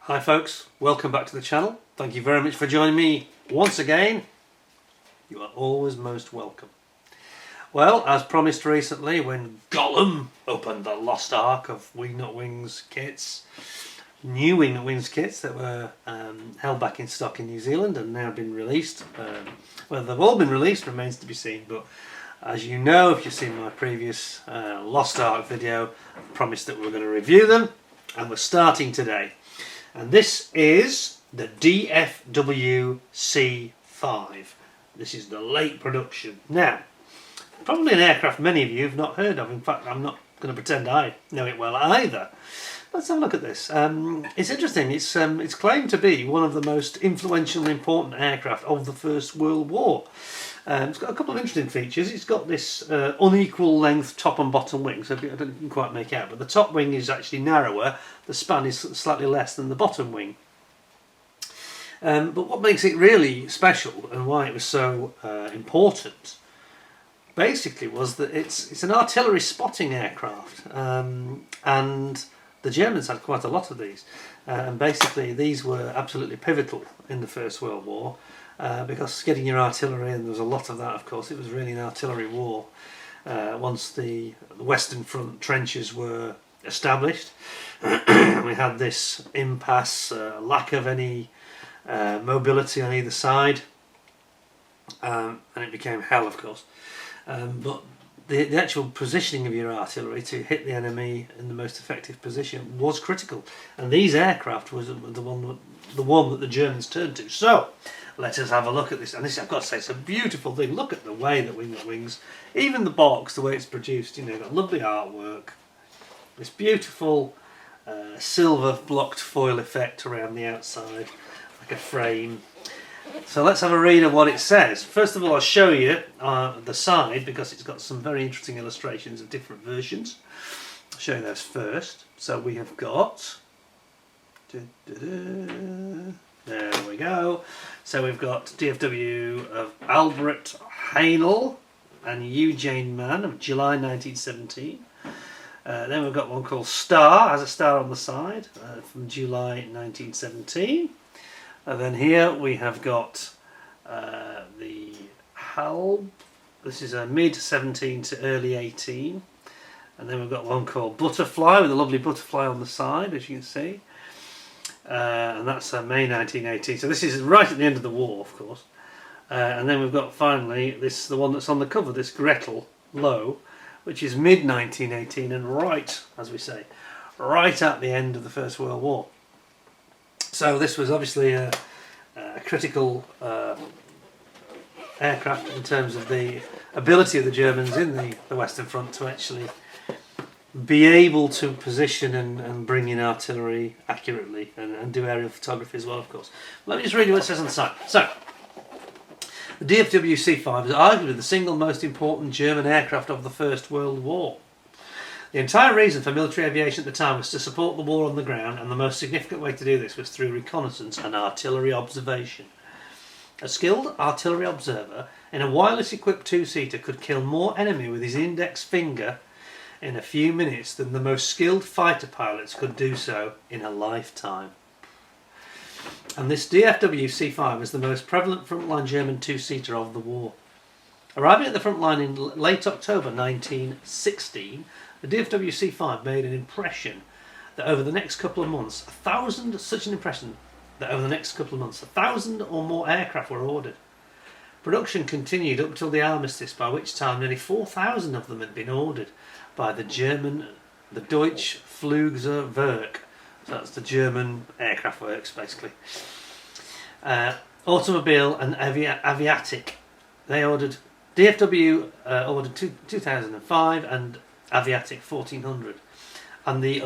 Hi folks, welcome back to the channel. Thank you very much for joining me once again. You are always most welcome. Well, as promised recently when Gollum opened the Lost Ark of Wingnut Wings kits, new Wingnut Wings kits that were held back in stock in New Zealand and now been released. Well, they've all been released, remains to be seen, but as you know, if you've seen my previous Lost Ark video, I promised that we were going to review them, and we're starting today. And this is the DFW C.V. This is the late production. Now, probably an aircraft many of you have not heard of. In fact, I'm not going to pretend I know it well either. Let's have a look at this. It's interesting. It's claimed to be one of the most influential and important aircraft of the First World War. It's got a couple of interesting features. It's got this unequal length top and bottom wing, so I didn't quite make out, but the top wing is actually narrower, the span is slightly less than the bottom wing. But what makes it really special and why it was so important basically was that it's an artillery spotting aircraft, and the Germans had quite a lot of these, and basically these were absolutely pivotal in the First World War. Because getting your artillery, and there was a lot of that, of course, it was really an artillery war. Once the Western Front trenches were established, we had this impasse, lack of any mobility on either side, and it became hell, of course. But the actual positioning of your artillery to hit the enemy in the most effective position was critical, and these aircraft was the one that the Germans turned to. So let us have a look at this, and this, I've got to say, it's a beautiful thing. Look at the way that Wingnut Wings, even the box, the way it's produced, you know, got lovely artwork, this beautiful silver blocked foil effect around the outside, like a frame. So let's have a read of what it says. First of all, I'll show you the side, because it's got some very interesting illustrations of different versions. I'll show you those first. So we have got... There we go. So we've got DFW of Albert Heinl and Eugene Mann of July 1917. Then we've got one called Star, has a star on the side, from July 1917. And then here we have got the Halb. This is a mid 17 to early 18. And then we've got one called Butterfly with a lovely butterfly on the side, as you can see. And that's May 1918. So this is right at the end of the war, of course. And then we've got finally the one that's on the cover, this Gretel Low, which is mid 1918 and right, as we say, right at the end of the First World War. So this was obviously a critical aircraft in terms of the ability of the Germans in the Western Front to actually be able to position and bring in artillery accurately and do aerial photography as well, of course. Let me just read you what it says on the side. So, the DFW C.V is arguably the single most important German aircraft of the First World War. The entire reason for military aviation at the time was to support the war on the ground, and the most significant way to do this was through reconnaissance and artillery observation. A skilled artillery observer in a wireless equipped two-seater could kill more enemy with his index finger in a few minutes than the most skilled fighter pilots could do so in a lifetime. And this DFW C.V is the most prevalent frontline German two-seater of the war. Arriving at the front line in late October 1916, the DFW C.V made an impression that over the next couple of months, 1,000 or more aircraft were ordered. Production continued up till the armistice, by which time nearly 4,000 of them had been ordered by the Deutsche Flugzeugwerk. So that's the German aircraft works, basically. Automobile and aviatic. They ordered, DFW ordered 2005 and aviatic 1400. And the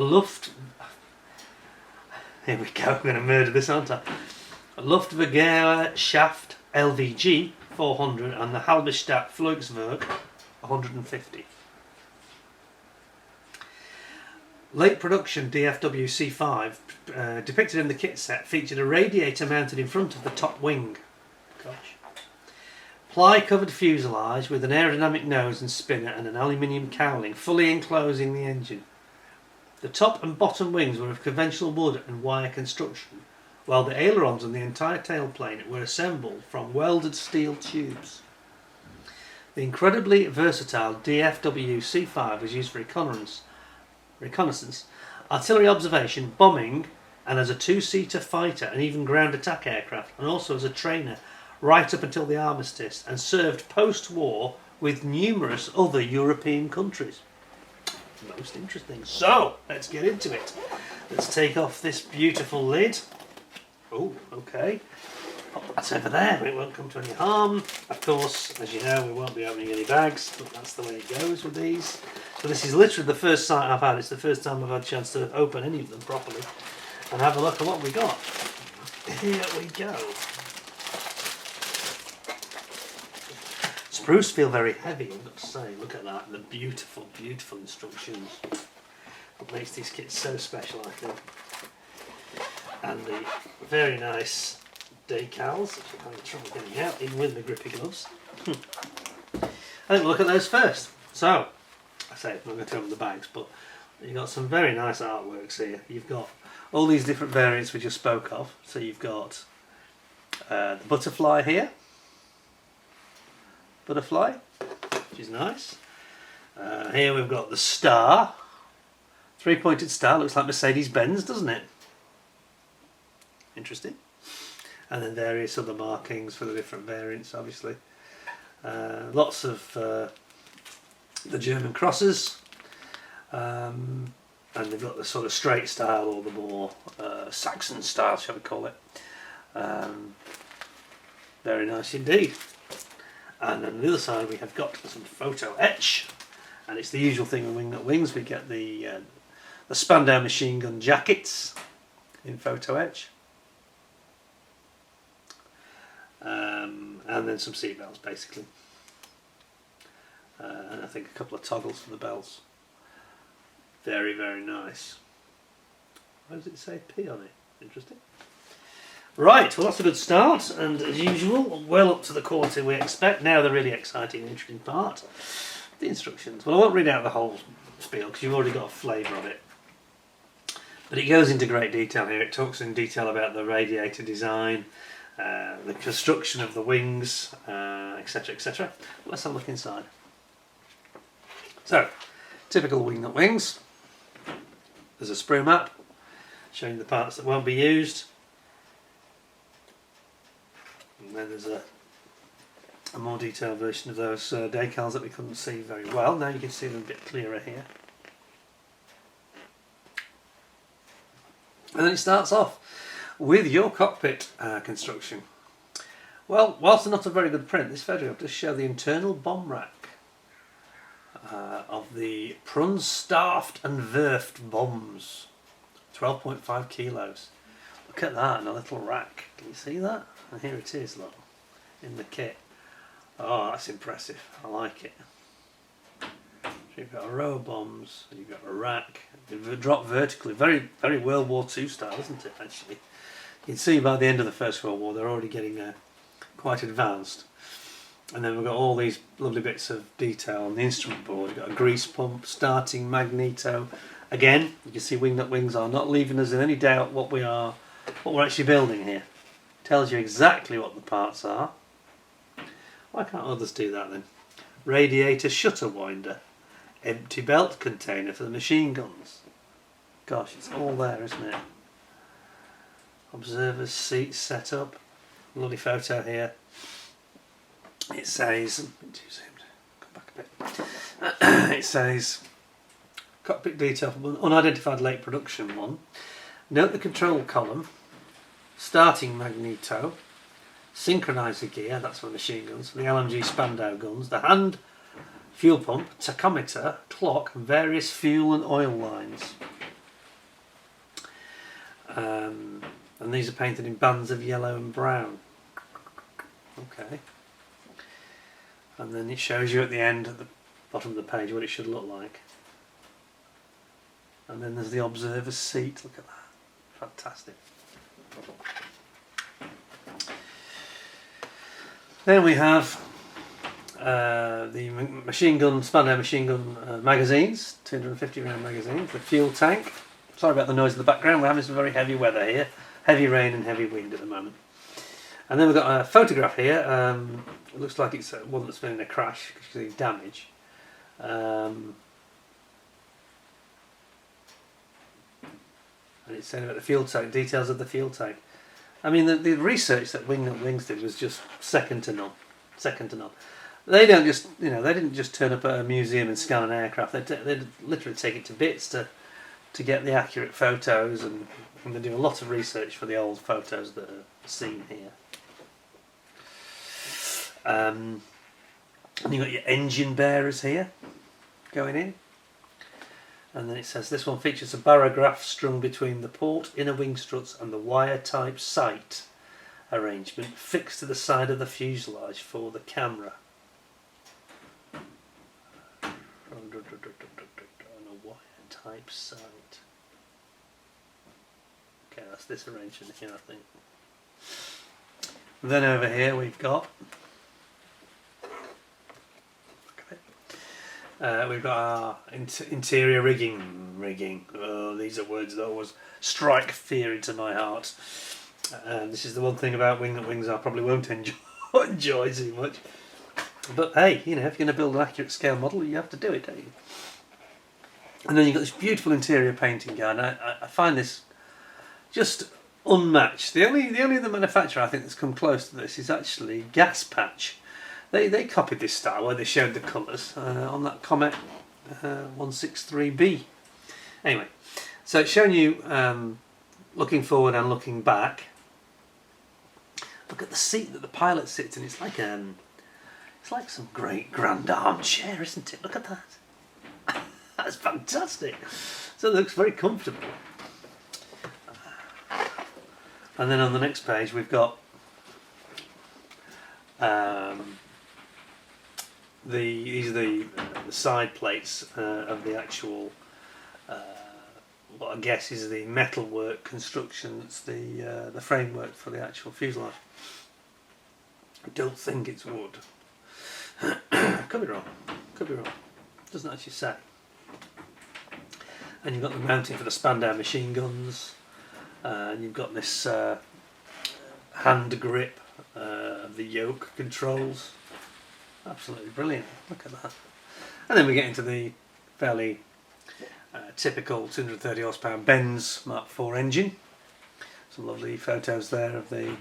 here we go, I'm going to murder this, aren't I? Luftwehrschaft LVG 400 and the Halberstadt Flugzeug 150. Late production DFW C.V, depicted in the kit set, featured a radiator mounted in front of the top wing. Gosh. Ply-covered fuselage with an aerodynamic nose and spinner and an aluminium cowling fully enclosing the engine. The top and bottom wings were of conventional wood and wire construction, while the ailerons and the entire tailplane were assembled from welded steel tubes. The incredibly versatile DFW C.V was used for reconnaissance, artillery observation, bombing, and as a two-seater fighter and even ground attack aircraft, and also as a trainer right up until the armistice, and served post-war with numerous other European countries. Most interesting. So, let's get into it. Let's take off this beautiful lid. Oh, okay. Pop that over there, it won't come to any harm. Of course, as you know, we won't be opening any bags, but that's the way it goes with these. So this is literally the first sight I've had. It's the first time I've had a chance to open any of them properly and have a look at what we got. Here we go. Spruce feel very heavy, I've got to say. Look at that, the beautiful, beautiful instructions. What makes these kits so special, I think. And the very nice decals, which I'm having trouble getting out, even with the grippy gloves. I think we'll look at those first. So, I say I'm not going to open the bags, but you've got some very nice artworks here. You've got all these different variants we just spoke of. So you've got the butterfly here. Butterfly, which is nice. Here we've got the star. Three-pointed star, looks like Mercedes-Benz, doesn't it? Interesting. And then various other markings for the different variants, obviously. Lots of the German crosses. And they've got the sort of straight style or the more Saxon style, shall we call it. Very nice indeed. And on the other side we have got some photo etch. And it's the usual thing with Wingnut wings. We get the Spandau machine gun jackets in photo etch. And then some seat belts basically. And I think a couple of toggles for the belts. Very, very nice. Why does it say P on it? Interesting. Right, well that's a good start, and as usual, well up to the quality we expect. Now the really exciting and interesting part, the instructions. Well, I won't read out the whole spiel because you've already got a flavour of it. But it goes into great detail here. It talks in detail about the radiator design, the construction of the wings, etc, etc. Let's have a look inside. So, typical Wingnut wings. There's a sprue map showing the parts that won't be used. And then there's a more detailed version of those decals that we couldn't see very well. Now you can see them a bit clearer here. And then it starts off with your cockpit construction. Well, whilst they're not a very good print, this photograph does show the internal bomb rack of the Prunstaft and Werft bombs. 12.5 kilos. Look at that in a little rack. Can you see that? And here it is, look, in the kit. Oh, that's impressive. I like it. So you've got a row of bombs, and you've got a rack. They've dropped vertically. Very, very World War II style, isn't it, actually? You can see by the end of the First World War, they're already getting quite advanced. And then we've got all these lovely bits of detail on the instrument board. You've got a grease pump, starting magneto. Again, you can see Wingnut wings are not leaving us in any doubt what we're actually building here. Tells you exactly what the parts are. Why can't others do that then? Radiator shutter winder. Empty belt container for the machine guns. Gosh, it's all there, isn't it? Observer's seat set up. Lovely photo here. It says, come back a bit. It says, cockpit detail from unidentified late production one. Note the control column. Starting magneto, synchronizer gear, that's for the machine guns, for the LMG Spandau guns, the hand fuel pump, tachometer, clock, various fuel and oil lines. And these are painted in bands of yellow and brown. Okay. And then it shows you at the end, at the bottom of the page, what it should look like. And then there's the observer's seat, look at that. Fantastic. Then we have the machine gun, Spandau machine gun magazines, 250 round magazines, the fuel tank. Sorry about the noise in the background, we're having some very heavy weather here, heavy rain and heavy wind at the moment. And then we've got a photograph here. It looks like it's one that's been in a crash because you can see damage. And it's saying about the fuel tank, details of the fuel tank. I mean, the research that Wingnut Wings did was just second to none. Second to none. They don't just, they didn't just turn up at a museum and scan an aircraft. They literally take it to bits to get the accurate photos, and they do a lot of research for the old photos that are seen here. And you've got your engine bearers here going in. And then it says this one features a barograph strung between the port inner wing struts and the wire type sight arrangement fixed to the side of the fuselage for the camera. And a wire type sight. Okay, that's this arrangement here, I think. And then over here we've got we've got our interior rigging. Oh, these are words that always strike fear into my heart. And this is the one thing about Wingnut Wings I probably won't enjoy too much. But hey, if you're going to build an accurate scale model, you have to do it, don't you? And then you've got this beautiful interior painting guide. I find this just unmatched. The only other manufacturer I think that's come close to this is actually Gas Patch. They copied this style where they showed the colours on that Comet 163B. Anyway, so it's showing you looking forward and looking back. Look at the seat that the pilot sits in. It's like some great grand armchair, isn't it? Look at that. That's fantastic. So it looks very comfortable. And then on the next page we've got these are the side plates of the actual what I guess is the metalwork construction. It's the framework for the actual fuselage. I don't think it's wood. Could be wrong. Could be wrong. Doesn't actually say. And you've got the mounting for the Spandau machine guns. And you've got this hand grip of the yoke controls. Absolutely brilliant. Look at that. And then we get into the fairly typical 230 horsepower Benz Mark IV engine. Some lovely photos there of the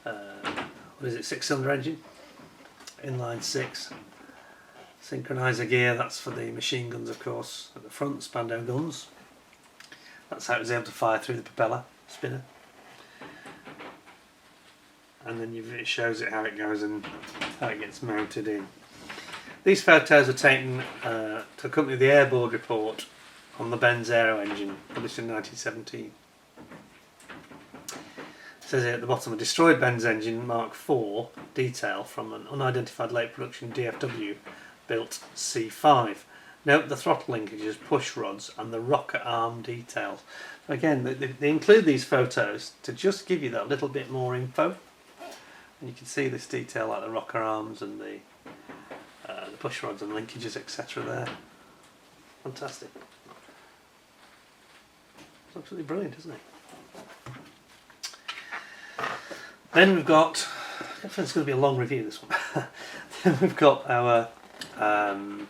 what is it, 6-cylinder engine, inline 6, synchronizer gear. That's for the machine guns, of course, at the front, Spandau guns. That's how it was able to fire through the propeller spinner. And then it shows it how it goes and how it gets mounted in. These photos are taken to accompany the airboard report on the Benz Aero engine, published in 1917. It says here at the bottom, a destroyed Benz engine Mark IV detail from an unidentified late production DFW built C5. Note the throttle linkages, push rods and the rocker arm details. Again, they include these photos to just give you that little bit more info. And you can see this detail like the rocker arms and the push rods and linkages, etc. there. Fantastic. It's absolutely brilliant, isn't it? Then we've got, I think it's going to be a long review, this one. Then we've got our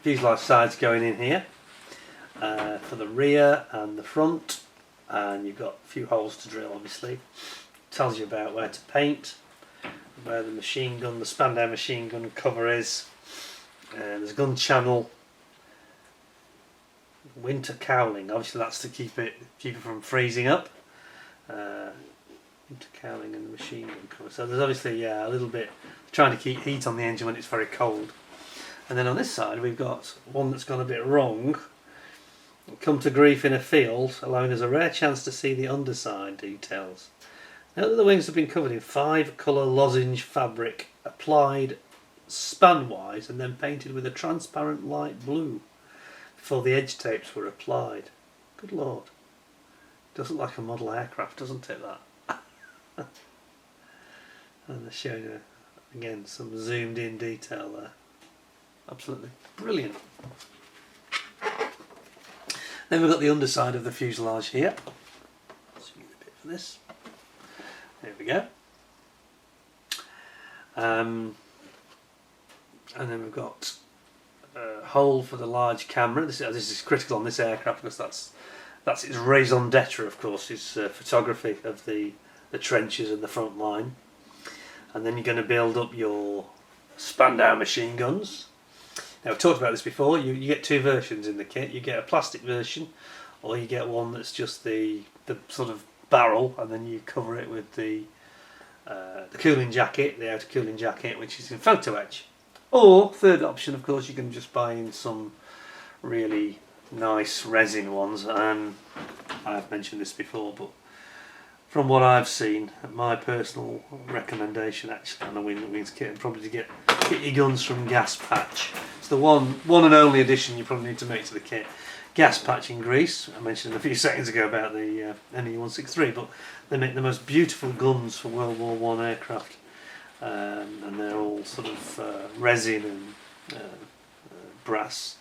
fuselage sides going in here for the rear and the front, and you've got a few holes to drill, obviously. Tells you about where to paint, where the machine gun, the Spandau machine gun cover is. There's a gun channel, winter cowling. Obviously, that's to keep it from freezing up. Winter cowling and the machine gun cover. So there's obviously a little bit trying to keep heat on the engine when it's very cold. And then on this side, we've got one that's gone a bit wrong. Come to grief in a field, allowing us a rare chance to see the underside details. Note that the wings have been covered in 5-colour lozenge fabric, applied span-wise and then painted with a transparent light blue before the edge tapes were applied. Good lord. Does look like a model aircraft, doesn't it, that? And they're showing Again, some zoomed in detail there. Absolutely brilliant. Then we've got the underside of the fuselage here. Zoom in a bit for this. There we go. And then we've got a hole for the large camera. This is critical on this aircraft because that's its raison d'etre, of course, is photography of the trenches and the front line. And then you're going to build up your Spandau machine guns. Now, we've talked about this before. You get two versions in the kit. You get a plastic version, or you get one that's just the sort of barrel, and then you cover it with the cooling jacket, the outer cooling jacket, which is in photo etch. Or, third option, of course, you can just buy in some really nice resin ones. And I've mentioned this before, but from what I've seen, my personal recommendation actually on a Wings kit is probably to get your guns from Gas Patch. It's the one and only addition you probably need to make to the kit. Gas Patch in Greece. I mentioned a few seconds ago about the ME-163, but they make the most beautiful guns for World War I aircraft, and they're all sort of resin and brass,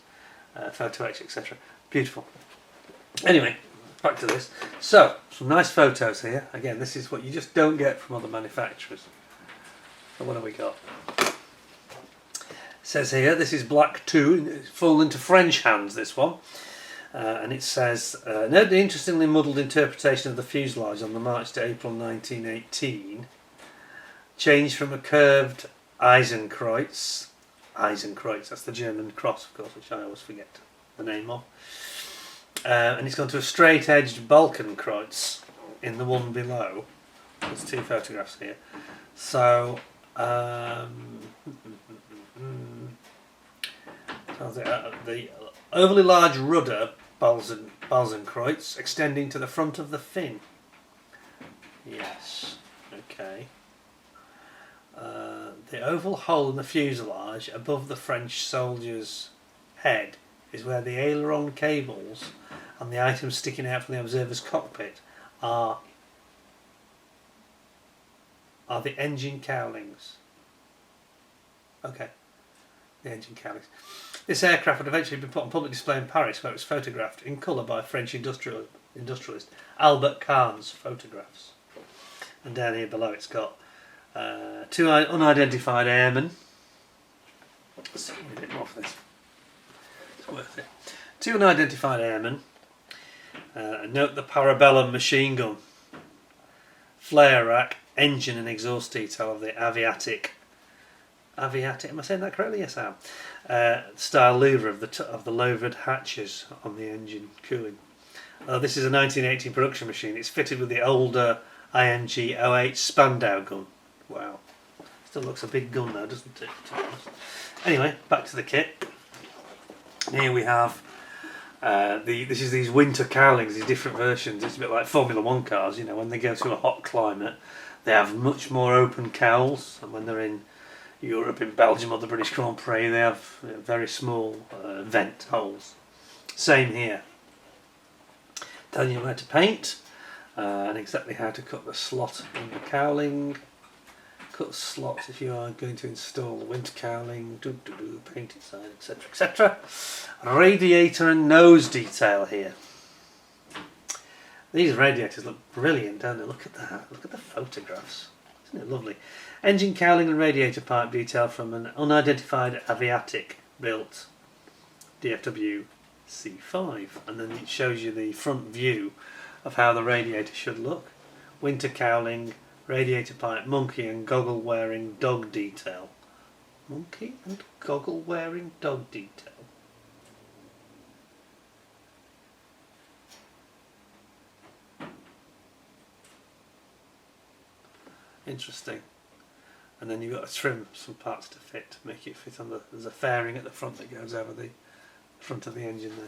photo etch, etc. Beautiful. Anyway, back to this. So, some nice photos here. Again, this is what you just don't get from other manufacturers. So what have we got? It says here, this is Black 2, it's fallen into French hands, this one. And it says, note the interestingly muddled interpretation of the fuselage on the March to April 1918. Changed from a curved Eisenkreuz, that's the German cross, of course, which I always forget the name of. And it's gone to a straight-edged Balkenkreuz in the one below. There's two photographs here. So, the overly large rudder Balkenkreuz extending to the front of the fin. Yes, okay. The oval hole in the fuselage above the French soldier's head is where the aileron cables and the items sticking out from the observer's cockpit are the engine cowlings. Okay, the engine cowlings. This aircraft would eventually be put on public display in Paris, where it was photographed in colour by French industrialist Albert Cahn's photographs. And down here below it's got two unidentified airmen. Let's see a bit more for this. It's worth it. Two unidentified airmen. Note the Parabellum machine gun, flare rack, engine and exhaust detail of the aviatic, am I saying that correctly? Yes, I am. Style louver of the louvered hatches on the engine cooling. This is a 1918 production machine. It's fitted with the older IMG 08 Spandau gun. Wow. Still looks a big gun now, doesn't it? To be honest. Anyway, back to the kit. Here we have these winter cowlings, these different versions. It's a bit like Formula 1 cars, you know, when they go to a hot climate, they have much more open cowls, and when they're in Europe, in Belgium or the British Grand Prix, they have very small vent holes. Same here. Telling you how to paint and exactly how to cut the slot in the cowling. Cut slots if you are going to install the winter cowling, paint inside, etc, etc. Radiator and nose detail here. These radiators look brilliant, don't they? Look at that, look at the photographs. Isn't it lovely? Engine cowling and radiator pipe detail from an unidentified aviatic built DFW C.V, and then it shows you the front view of how the radiator should look. Winter cowling, radiator pipe, monkey and goggle wearing dog detail. Monkey and goggle wearing dog detail. Interesting. And then you've got to trim some parts to fit, make it fit on there's a fairing at the front that goes over the front of the engine there.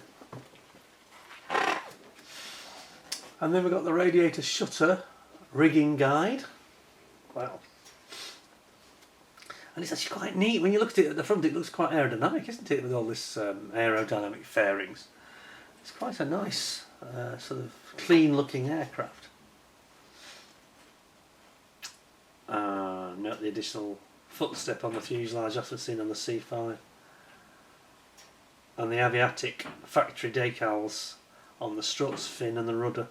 And then we've got the radiator shutter rigging guide. Wow. And it's actually quite neat. When you look at it at the front, it looks quite aerodynamic, isn't it, with all this aerodynamic fairings. It's quite a nice sort of clean looking aircraft. Note the additional footstep on the fuselage often seen on the C5. And the aviatic factory decals on the struts, fin and the rudder.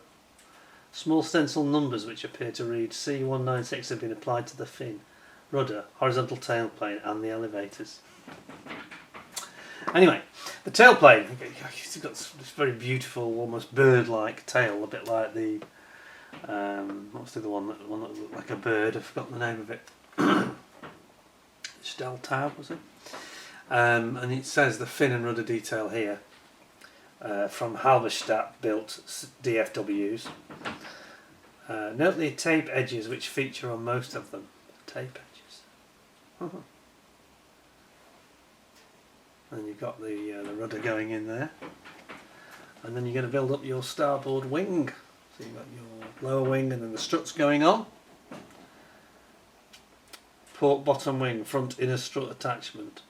Small stencil numbers which appear to read C196 have been applied to the fin, rudder, horizontal tailplane and the elevators. Anyway, the tailplane, it's got this very beautiful, almost bird-like tail, a bit like the, what's the other one that looked like a bird, I've forgotten the name of it. Steltab, was it? And it says the fin and rudder detail here from Halberstadt built DFWs. Note the tape edges which feature on most of them. Tape edges. And you've got the rudder going in there. And then you're going to build up your starboard wing. So you've got your lower wing and then the struts going on. Port bottom wing, front inner strut attachment.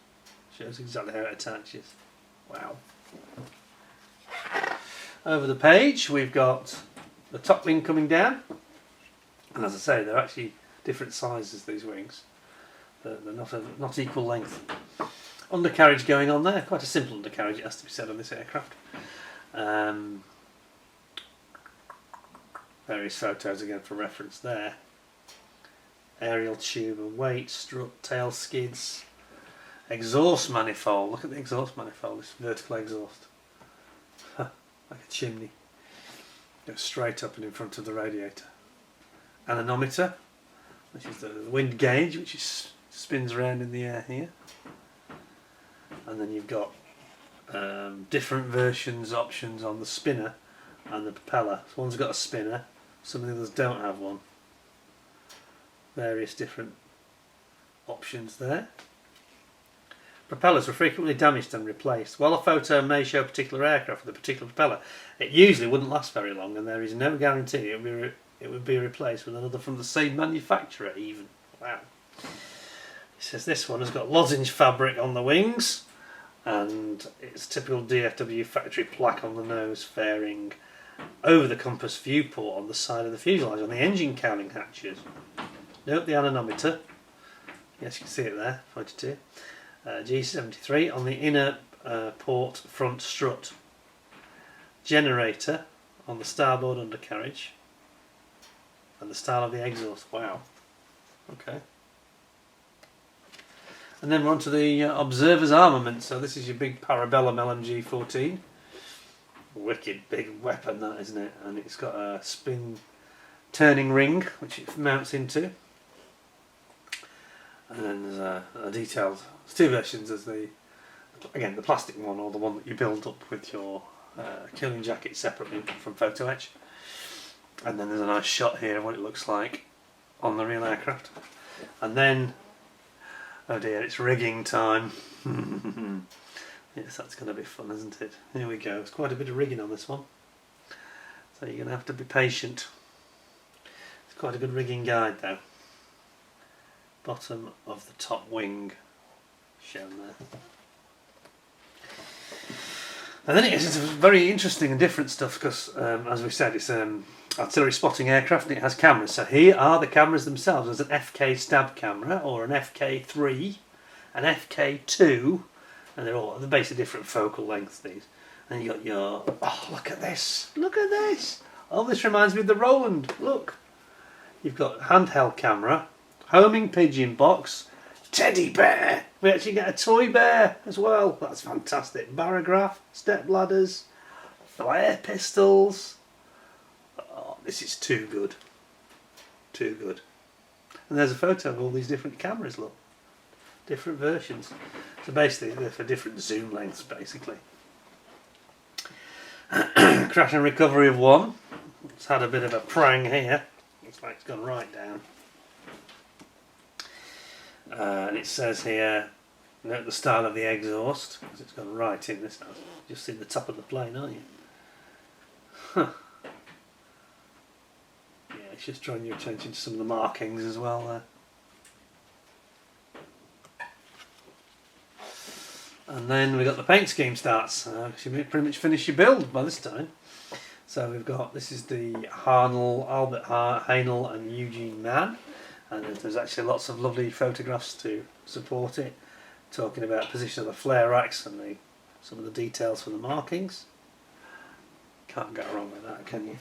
Shows exactly how it attaches. Wow. Over the page we've got the top wing coming down. And as I say, they're actually different sizes, these wings. They're not equal length. Undercarriage going on there. Quite a simple undercarriage, it has to be said, on this aircraft. Various photos again for reference there. Aerial tube and weight, strut, tail skids. Exhaust manifold. Look at the exhaust manifold, this vertical exhaust. Like a chimney. Goes straight up and in front of the radiator. Anemometer, which is the wind gauge, which spins around in the air here. And then you've got different versions, options on the spinner and the propeller. So one's got a spinner, some of the others don't have one. Various different options there. Propellers were frequently damaged and replaced. While a photo may show a particular aircraft with a particular propeller, it usually wouldn't last very long, and there is no guarantee it would be replaced with another from the same manufacturer even. Wow. It says this one has got lozenge fabric on the wings, and it's typical DFW factory plaque on the nose fairing over the compass viewport on the side of the fuselage on the engine cowling hatches. Note the anemometer. Yes, you can see it there, pointed to. G73 on the inner port front strut. Generator on the starboard undercarriage. And the style of the exhaust. Wow. Okay. And then we're on to the observer's armament. So this is your big Parabellum LMG-14. Wicked big weapon that, isn't it? And it's got a spin turning ring which it mounts into. And then there's a detailed, there's two versions. There's the plastic one, or the one that you build up with your killing jacket separately from photo etch. And then there's a nice shot here of what it looks like on the real aircraft. And then, oh dear, it's rigging time. Yes, that's going to be fun, isn't it? Here we go. There's quite a bit of rigging on this one, so you're going to have to be patient. It's quite a good rigging guide though. Bottom of the top wing shown there. And then it's very interesting and different stuff because, as we said, it's artillery spotting aircraft and it has cameras. So here are the cameras themselves. There's an FK stab camera, or an FK3, an FK2, and they're basically different focal lengths, these. And you got your, oh, look at this, look at this. Oh, this reminds me of the Roland, look. You've got handheld camera, homing pigeon box, teddy bear. We actually get a toy bear as well. That's fantastic. Barograph, step ladders, flare pistols. Oh, this is too good. Too good. And there's a photo of all these different cameras, look. Different versions. So basically they're for different zoom lengths, basically. Crash and recovery of one. It's had a bit of a prang here. Looks like it's gone right down. And it says here, note the style of the exhaust, because it's gone right in this. You've seen the top of the plane, aren't you? Huh. Yeah, it's just drawing your attention to some of the markings as well there. And then we've got the paint scheme starts. You may pretty much finish your build by this time. So we've got, this is the Harnell, Albert Hainel and Eugene Mann. and there's actually lots of lovely photographs to support it, talking about position of the flare racks and some of the details for the markings. Can't go wrong with that, can you?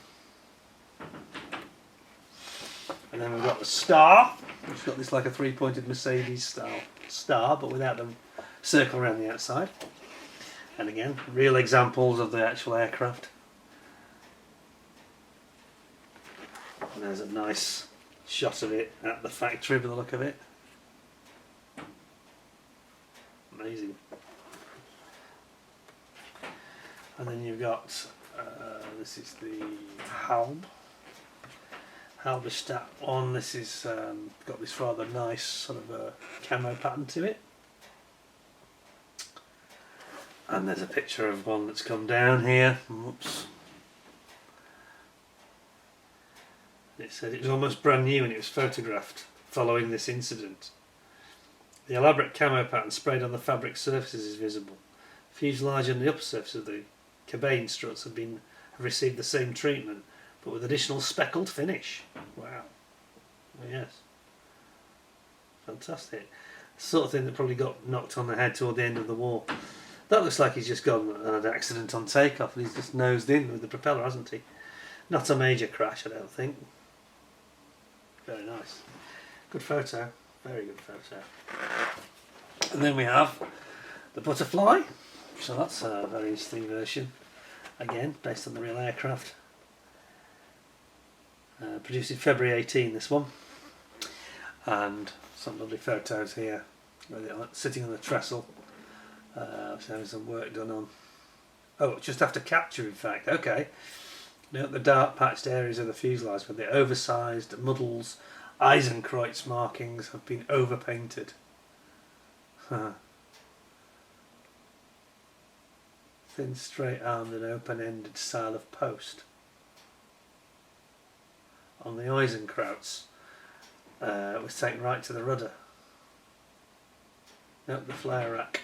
And then we've got the star, which has got this like a three-pointed Mercedes style star, but without the circle around the outside. And again, real examples of the actual aircraft. And there's a nice shot of it at the factory by the look of it. Amazing. And then you've got, this is the Halberstadt one. This is got this rather nice sort of a camo pattern to it. And there's a picture of one that's come down here. Whoops. It said it was almost brand new when it was photographed following this incident. The elaborate camo pattern sprayed on the fabric surfaces is visible. Fuselage and the upper surface of the cabane struts have received the same treatment, but with additional speckled finish. Wow. Oh, yes. Fantastic. The sort of thing that probably got knocked on the head toward the end of the war. That looks like he's just gone and had an accident on takeoff and he's just nosed in with the propeller, hasn't he? Not a major crash, I don't think. Very nice. Good photo. Very good photo. And then we have the butterfly. So that's a very interesting version. Again, based on the real aircraft. Produced in February 18, this one. And some lovely photos here. Sitting on the trestle. Having some work done on. Oh, just after capture, in fact. Okay. Note the dark patched areas of the fuselage where the oversized muddles, Eisenkreuz markings have been overpainted. Thin, straight-armed and open-ended style of post. On the Eisenkreuz was taken right to the rudder. Note the flare rack.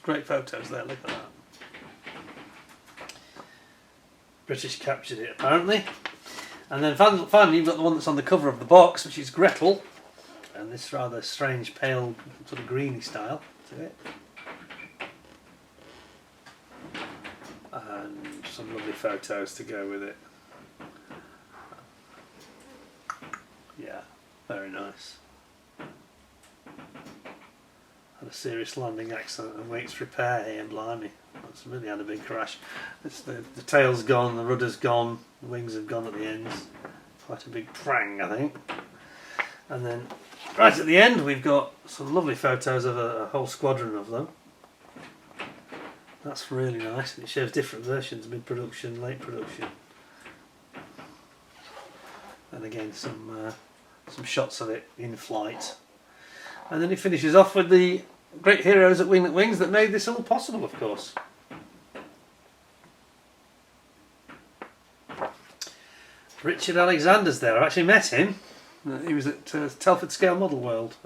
Great photos there, look at that. British captured it apparently. And then finally you've got the one that's on the cover of the box, which is Gretel. And this rather strange pale sort of greeny style to it. And some lovely photos to go with it. Yeah, very nice. Had a serious landing accident and waits repair here, blimey. That's really had a big crash. It's the tail's gone, the rudder's gone, the wings have gone at the ends. Quite a big prang, I think. And then right at the end we've got some lovely photos of a whole squadron of them. That's really nice, and it shows different versions, mid-production, late production. And again some shots of it in flight. And then it finishes off with the great heroes at Wingnut Wings that made this all possible, of course. Richard Alexander's there. I've actually met him. He was at Telford Scale Model World.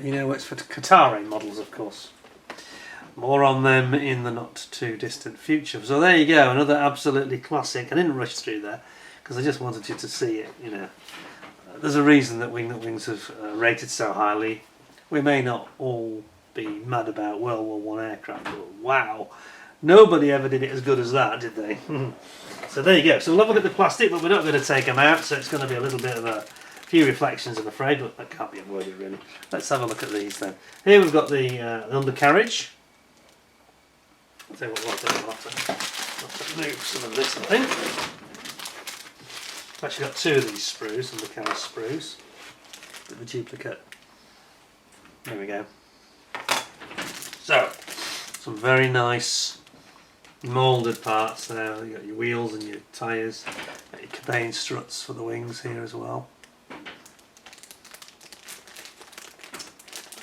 He now works for Qatar Models, of course. More on them in the not too distant future. So there you go, another absolutely classic. I didn't rush through there because I just wanted you to see it, you know. There's a reason that Wingnut Wings have rated so highly. We may not all be mad about World War One aircraft, but wow, nobody ever did it as good as that, did they? So there you go. So we'll have a look at the plastic, but we're not going to take them out, so it's going to be a little bit of a few reflections, I'm afraid, but that can't be avoided really. Let's have a look at these then. Here we've got the undercarriage. I'll tell you what, I'll have to move some of this, I think. I've actually got two of these sprues, undercarriage sprues. Bit of a duplicate. There we go. So, some very nice moulded parts there. You've got your wheels and your tyres. Got your cabane struts for the wings here as well.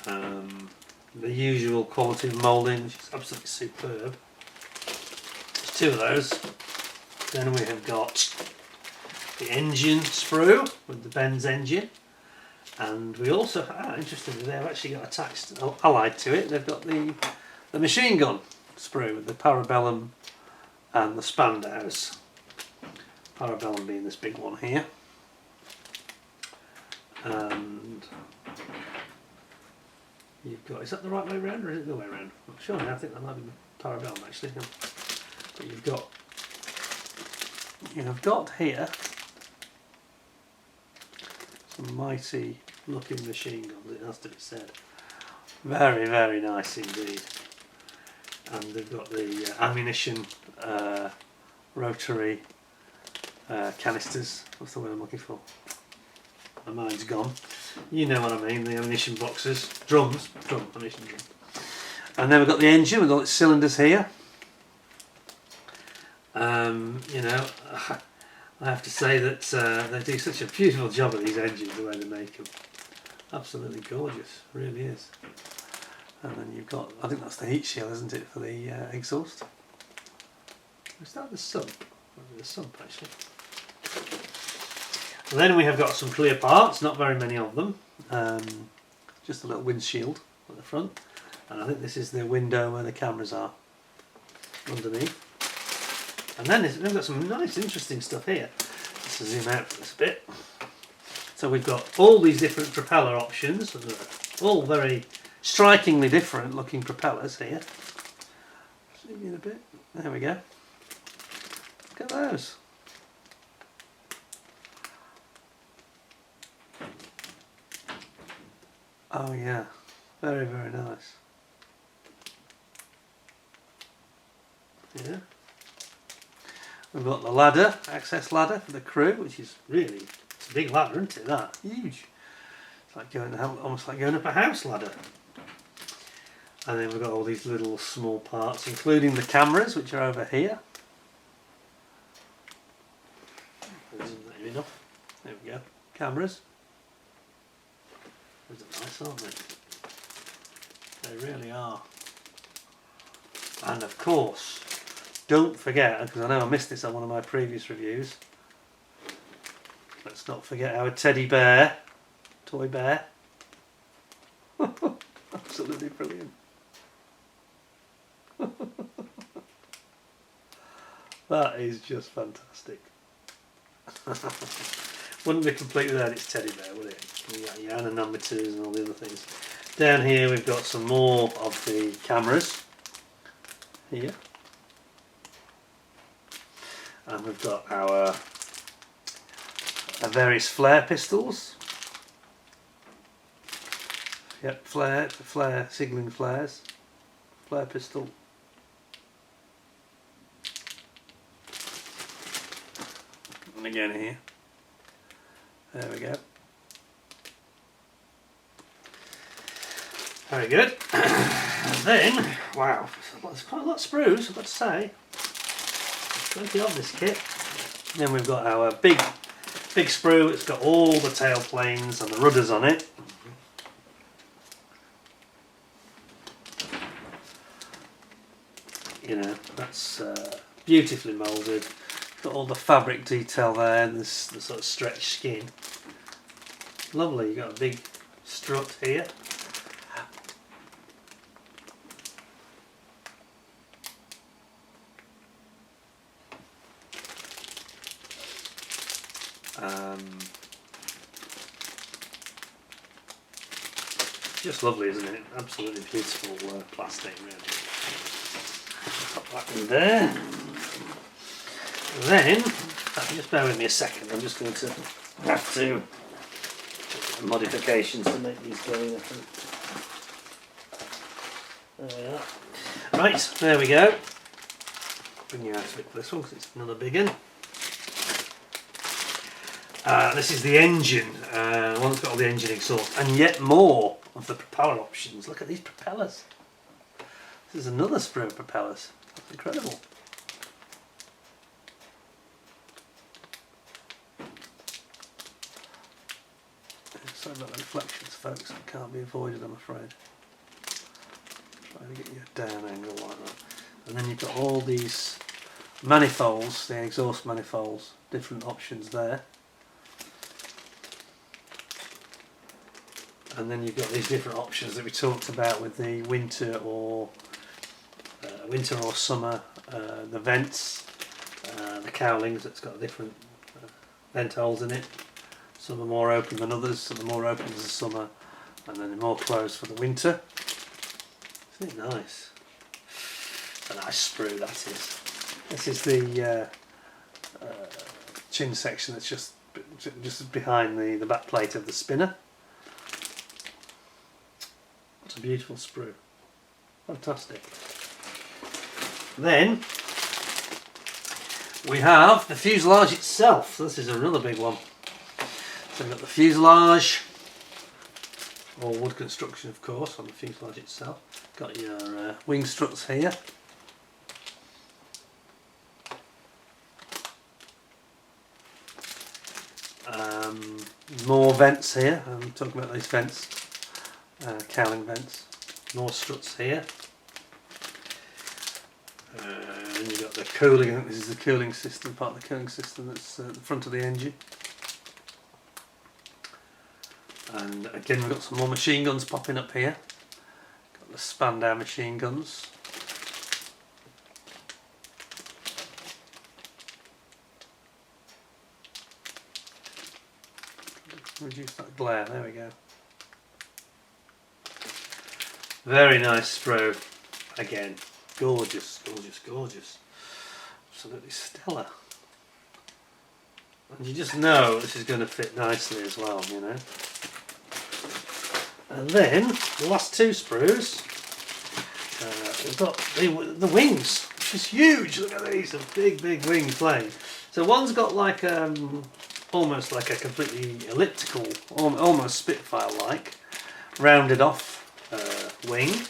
The usual quality of moulding, which is absolutely superb. There's two of those. Then we have got the engine sprue with the Benz engine. And we also, interestingly, they've actually got attached, allied to it, they've got the machine gun sprue with the Parabellum and the Spandaus. Parabellum being this big one here. And you've got, is that the right way around or is it the other way around? I'm not sure now, I think that might be the parabellum actually. But you've got here some mighty looking machine guns, it has to be said. Very, very nice indeed. And they've got the ammunition rotary canisters. What's the word I'm looking for? My mind's gone. You know what I mean, the ammunition boxes. Ammunition drums. And then we've got the engine with all its cylinders here. You know, I have to say that they do such a beautiful job of these engines, the way they make them. Absolutely gorgeous, really is. And then you've got, I think that's the heat shield, isn't it, for the exhaust? Is that the sump? The sump, actually. And then we have got some clear parts, not very many of them. Just a little windshield at the front. And I think this is the window where the cameras are underneath. And then we've got some nice, interesting stuff here. Let's zoom out for this bit. So we've got all these different propeller options, all very strikingly different looking propellers here. Zoom in a bit. There we go. Look at those. Oh yeah, very, very nice. Yeah. We've got the ladder, access ladder for the crew, which is really, it's a big ladder, isn't it? That huge. It's like almost like going up a house ladder. And then we've got all these little small parts, including the cameras, which are over here. Isn't that enough? There we go. Cameras. Those are nice, aren't they? They really are. And of course, don't forget, because I know I missed this on one of my previous reviews, let's not forget our teddy bear, toy bear. Absolutely brilliant. That is just fantastic. Wouldn't be complete without its teddy bear, would it? You got your anemometers and all the other things. Down here we've got some more of the cameras. Here. And we've got our various flare pistols. Yep, flare, signalling flares. Flare pistol. And again here. There we go. Very good. And then, wow, there's quite a lot of sprues, I've got to say. There's plenty of this kit. Then we've got our big sprue. It's got all the tail planes and the rudders on it. You know, that's beautifully moulded. Got all the fabric detail there and this the sort of stretched skin. Lovely. You've got a big strut here. Just lovely, isn't it? Absolutely beautiful plastic, really. Pop that in there. And then, just bear with me a second, I'm just going to have to do modifications to make these going, I think. There we are. Right, there we go. Bring you out a bit for this one because it's another big one. This is the engine, one that's got all the engine exhaust, and yet more of the propeller options. Look at these propellers. This is another sprue of propellers. That's incredible. Sorry about the reflections, folks. It can't be avoided, I'm afraid. Trying to get you a down angle like that. And then you've got all these manifolds, the exhaust manifolds, different options there. And then you've got these different options that we talked about with the winter or summer, the vents, the cowlings that's got different vent holes in it, Some are more open than others, some are more open as the summer, and then they're more closed for the winter. Isn't it nice? It's a nice sprue, that is. This is the chin section that's just behind the back plate of the spinner. It's a beautiful sprue. Fantastic. Then we have the fuselage itself. This is another big one. So we've got the fuselage, all wood construction of course on the fuselage itself. Got your wing struts here. More vents here. I'm talking about these vents, cowling vents. More struts here. And you've got the cooling. I think this is the cooling system, part of the cooling system that's at the front of the engine. And again, we've got some more machine guns popping up here. Got the Spandau machine guns. Reduce that glare, there we go. Very nice sprue. Again, gorgeous, gorgeous, gorgeous. Absolutely stellar. And you just know this is going to fit nicely as well, you know. And then, the last two sprues, we've got the wings, which is huge. Look at these, a big, big wing plane. So one's got like almost like a completely elliptical, almost Spitfire-like, rounded off wing.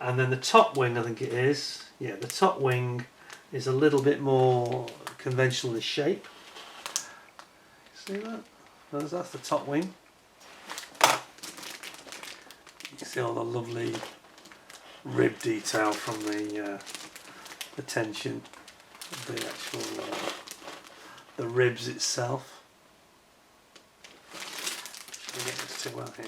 And then the top wing, I think it is, yeah, the top wing is a little bit more conventional in shape. See that? That's the top wing. You can see all the lovely rib detail from the tension of the actual the ribs itself. Should we get this too well here?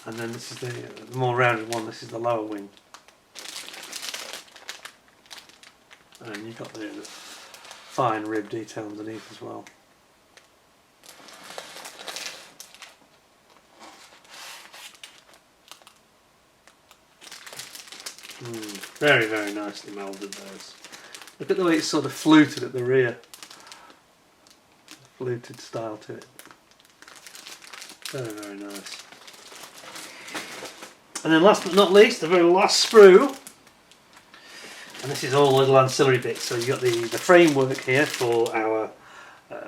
And then this is the more rounded one. This is the lower wing. And you've got the fine rib detail underneath as well. Very, very nicely moulded those. Look at the way it's sort of fluted at the rear. Fluted style to it. Very, very nice. And then last but not least, the very last sprue. And this is all little ancillary bits. So you've got the framework here for our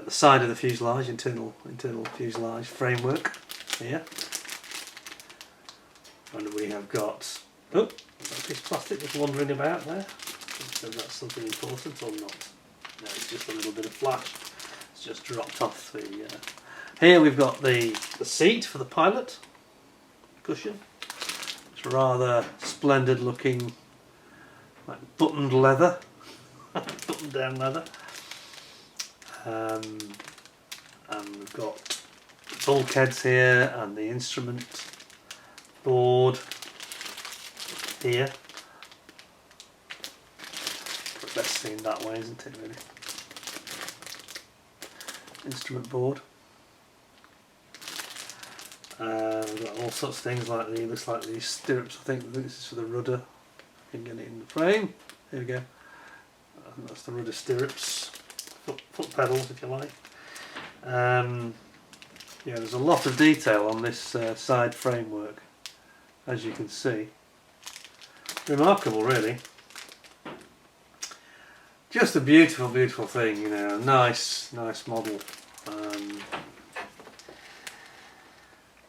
the side of the fuselage, internal fuselage framework here. And we have got a piece of plastic just wandering about there. So that's something important or not? No, it's just a little bit of flash. It's just dropped off the. Here we've got the seat for the pilot cushion. It's rather splendid looking, like buttoned leather, buttoned down leather. And we've got bulkheads here and the instrument board here. Best seen that way, isn't it, really? Instrument board. We've got all sorts of things like looks like these stirrups. I think this is for the rudder. You can get it in the frame. Here we go. I think that's the rudder stirrups. Foot pedals, if you like. Yeah, there's a lot of detail on this side framework, as you can see. Remarkable, really. Just a beautiful, beautiful thing, you know. Nice model.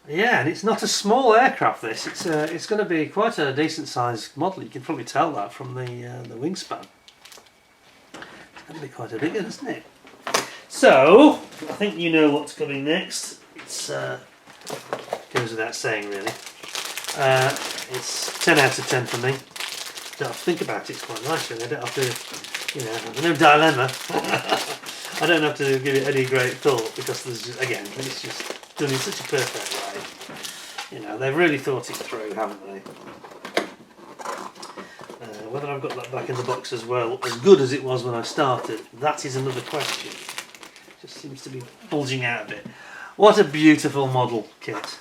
Yeah, and it's not a small aircraft. This it's going to be quite a decent sized model. You can probably tell that from the wingspan. It's going to be quite a big one, isn't it? So I think you know what's coming next. It's goes without saying, really. It's 10 out of 10 for me. Don't have to think about it. It's quite nice, really. I don't have to, you know, no dilemma. I don't have to give it any great thought because there's, again, it's just done in such a perfect way. You know, they've really thought it through, haven't they? Whether I've got that back in the box as well, as good as it was when I started, that is another question. just seems to be bulging out a bit. What a beautiful model kit.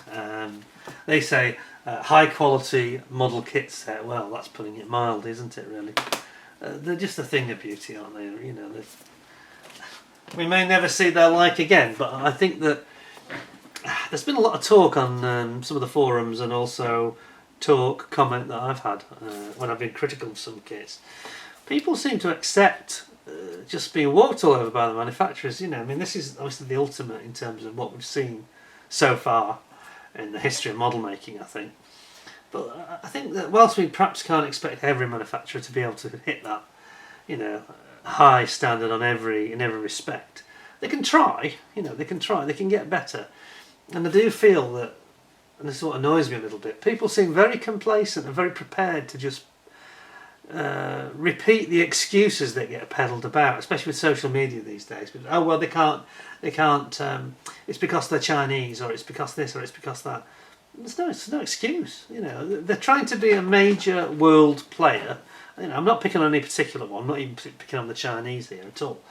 They say high quality model kit set. Well, that's putting it mild, isn't it, really? They're just a thing of beauty, aren't they? You know, we may never see their like again, but I think that there's been a lot of talk on some of the forums, and also comment that I've had when I've been critical of some kits. People seem to accept just being walked all over by the manufacturers. You know, I mean, this is obviously the ultimate in terms of what we've seen so far in the history of model making, I think. But I think that whilst we perhaps can't expect every manufacturer to be able to hit that, you know, high standard in every respect, they can try. You know, they can get better. And I do feel that, and this is what annoys me a little bit, people seem very complacent and very prepared to just repeat the excuses that get peddled about, especially with social media these days. Oh well, they can't. It's because they're Chinese, or it's because this, or it's because that. There's no excuse. You know, they're trying to be a major world player. You know, I'm not picking on any particular one. I'm not even picking on the Chinese here at all.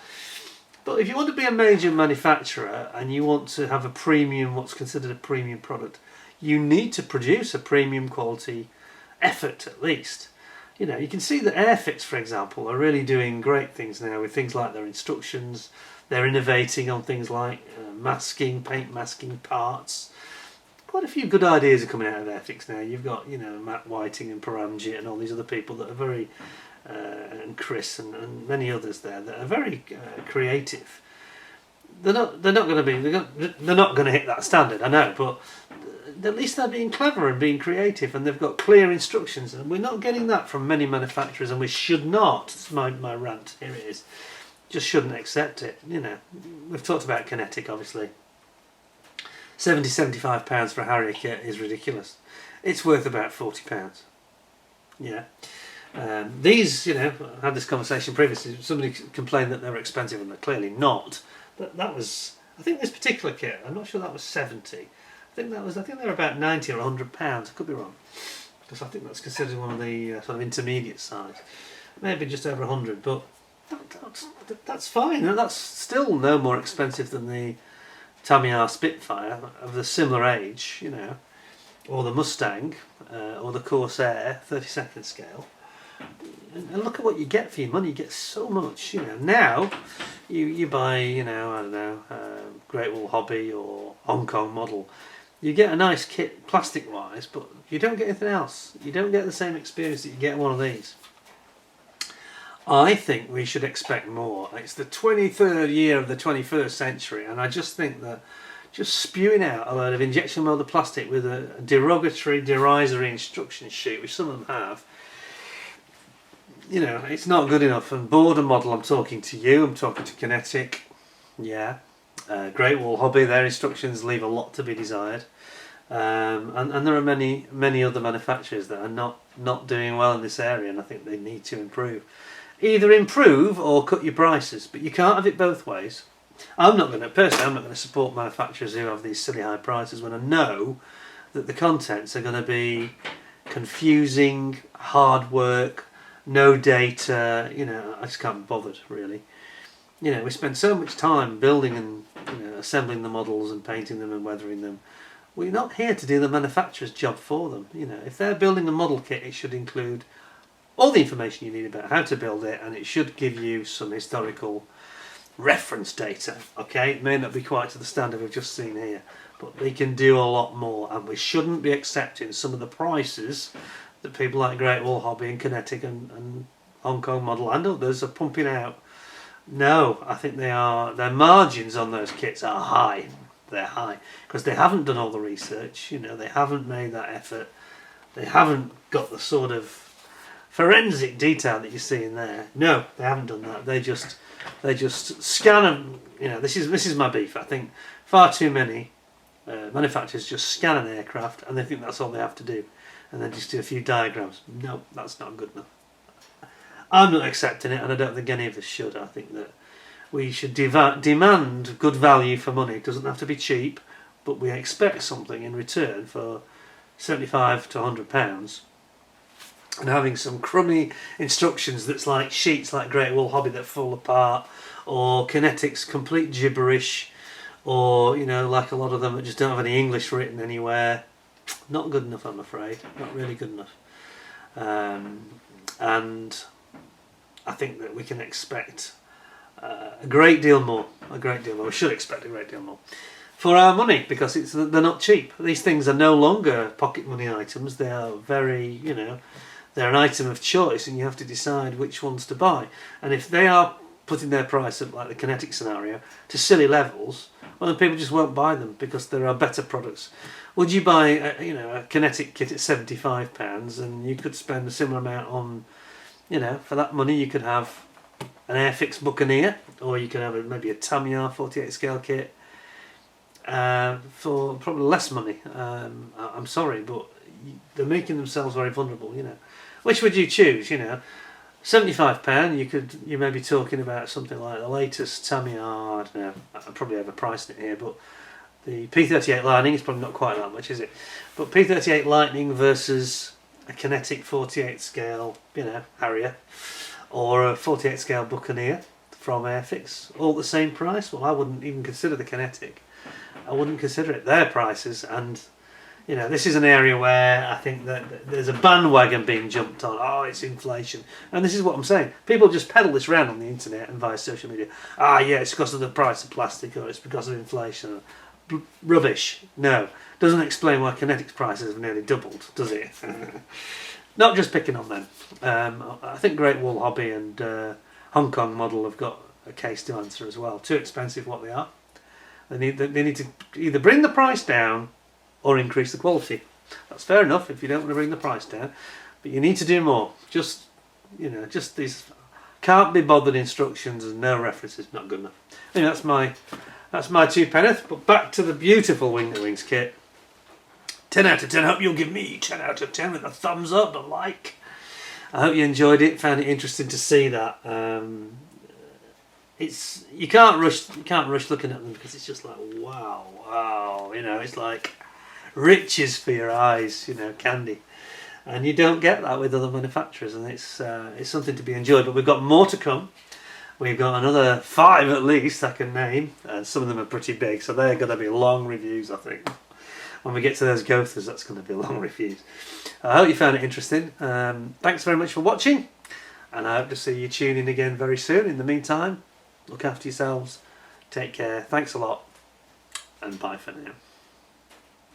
But if you want to be a major manufacturer and you want to have a premium, what's considered a premium product, you need to produce a premium quality effort at least. You know, you can see that Airfix, for example, are really doing great things now with things like their instructions. They're innovating on things like masking, paint masking parts. Quite a few good ideas are coming out of Airfix now. You've got, you know, Matt Whiting and Paramjit and all these other people that are very, and Chris and many others there that are very creative. They're not going to hit that standard, I know, but at least they're being clever and being creative, and they've got clear instructions, and we're not getting that from many manufacturers, and we should not. It's my rant, here it is. Just shouldn't accept it. You know, we've talked about Kinetic, obviously. £75 for a Harrier kit is ridiculous. It's worth about £40. Yeah. These, you know, I had this conversation previously. Somebody complained that they were expensive, and they're clearly not. That was, I think this particular kit, I'm not sure that was 70. I think they were about 90 or £100. I could be wrong, because I think that's considered one of the sort of intermediate size. Maybe just over 100, but that's fine. That's still no more expensive than the Tamiya Spitfire of the similar age, you know, or the Mustang, or the Corsair 32nd scale. And look at what you get for your money. You get so much, you know. Now you buy, you know, I don't know, Great Wall Hobby or Hong Kong model. You get a nice kit plastic wise, but you don't get anything else. You don't get the same experience that you get in one of these. I think we should expect more. It's the 23rd year of the 21st century, and I just think that just spewing out a load of injection molded plastic with a derogatory, derisory instruction sheet, which some of them have, you know, it's not good enough. And Border Model, I'm talking to you, I'm talking to Kinetic, yeah. Great Wall Hobby, their instructions leave a lot to be desired. And there are many other manufacturers that are not doing well in this area, and I think they need to improve. Either improve or cut your prices, but you can't have it both ways. I'm not going to support manufacturers who have these silly high prices when I know that the contents are going to be confusing, hard work, no data. You know, I just can't be bothered, really. You know, we spend so much time building and, you know, assembling the models and painting them and weathering them. We're not here to do the manufacturer's job for them. You know, if they're building a model kit, it should include all the information you need about how to build it, and it should give you some historical reference data. Okay, it may not be quite to the standard we've just seen here, but they can do a lot more, and we shouldn't be accepting some of the prices that people like Great Wall Hobby and Kinetic and Hong Kong Model and others are pumping out. No, I think their margins on those kits are high. They're high because they haven't done all the research. You know, they haven't made that effort. They haven't got the sort of forensic detail that you see in there. No, they haven't done that. They just scan them. You know, this is my beef. I think far too many manufacturers just scan an aircraft and they think that's all they have to do, and then just do a few diagrams. No, that's not good enough. I'm not accepting it, and I don't think any of us should. I think that we should demand good value for money. It doesn't have to be cheap, but we expect something in return for £75 to £100. And having some crummy instructions that's like sheets like Great Wall Hobby that fall apart, or Kinetic's complete gibberish, or you know, like a lot of them that just don't have any English written anywhere. Not good enough, I'm afraid. Not really good enough. And I think that we can expect a great deal more. We should expect a great deal more for our money, because they're not cheap. These things are no longer pocket money items. They are very, you know, they're an item of choice, and you have to decide which ones to buy. And if they are putting their price up, like the Kinetic scenario, to silly levels, well, then people just won't buy them because there are better products. Would you buy a Kinetic kit at £75, and you could spend a similar amount on, you know, for that money you could have an Airfix Buccaneer, or you could have maybe a Tamiya 48 scale kit for probably less money. I'm sorry, but they're making themselves very vulnerable, you know. Which would you choose, you know? £75, you may be talking about something like the latest Tamiya, I don't know, I probably overpriced it here, but the P38 Lightning is probably not quite that much, is it? But P38 Lightning versus a Kinetic 48 scale, you know, Harrier, or a 48 scale Buccaneer from Airfix, all the same price. Well, I wouldn't even consider the Kinetic. I wouldn't consider it. Their prices, and you know, this is an area where I think that there's a bandwagon being jumped on. Oh, it's inflation. And this is what I'm saying. People just peddle this around on the internet and via social media. Ah, yeah, it's because of the price of plastic, or it's because of inflation. Rubbish. No. Doesn't explain why Kinetic's prices have nearly doubled, does it? Not just picking on them. I think Great Wall Hobby and Hong Kong Model have got a case to answer as well. Too expensive what they are. They need to either bring the price down or increase the quality. That's fair enough if you don't want to bring the price down, but you need to do more. Just, you know, just these can't be bothered instructions and no references, not good enough. Anyway, that's my two penneth. But back to the beautiful Wingnut Wings kit. 10 out of 10. I hope you'll give me 10 out of 10 with a thumbs up, a like. I hope you enjoyed it, found it interesting to see that. You can't rush looking at them, because it's just like wow, you know, it's like riches for your eyes, you know, candy, and you don't get that with other manufacturers, and it's something to be enjoyed. But we've got more to come. We've got another 5 at least I can name, and some of them are pretty big, so they're going to be long reviews. I think when we get to those Gothas, that's going to be long reviews. I hope you found it interesting. Thanks very much for watching, and I hope to see you tune in again very soon. In the meantime, look after yourselves, take care, thanks a lot, and bye for now.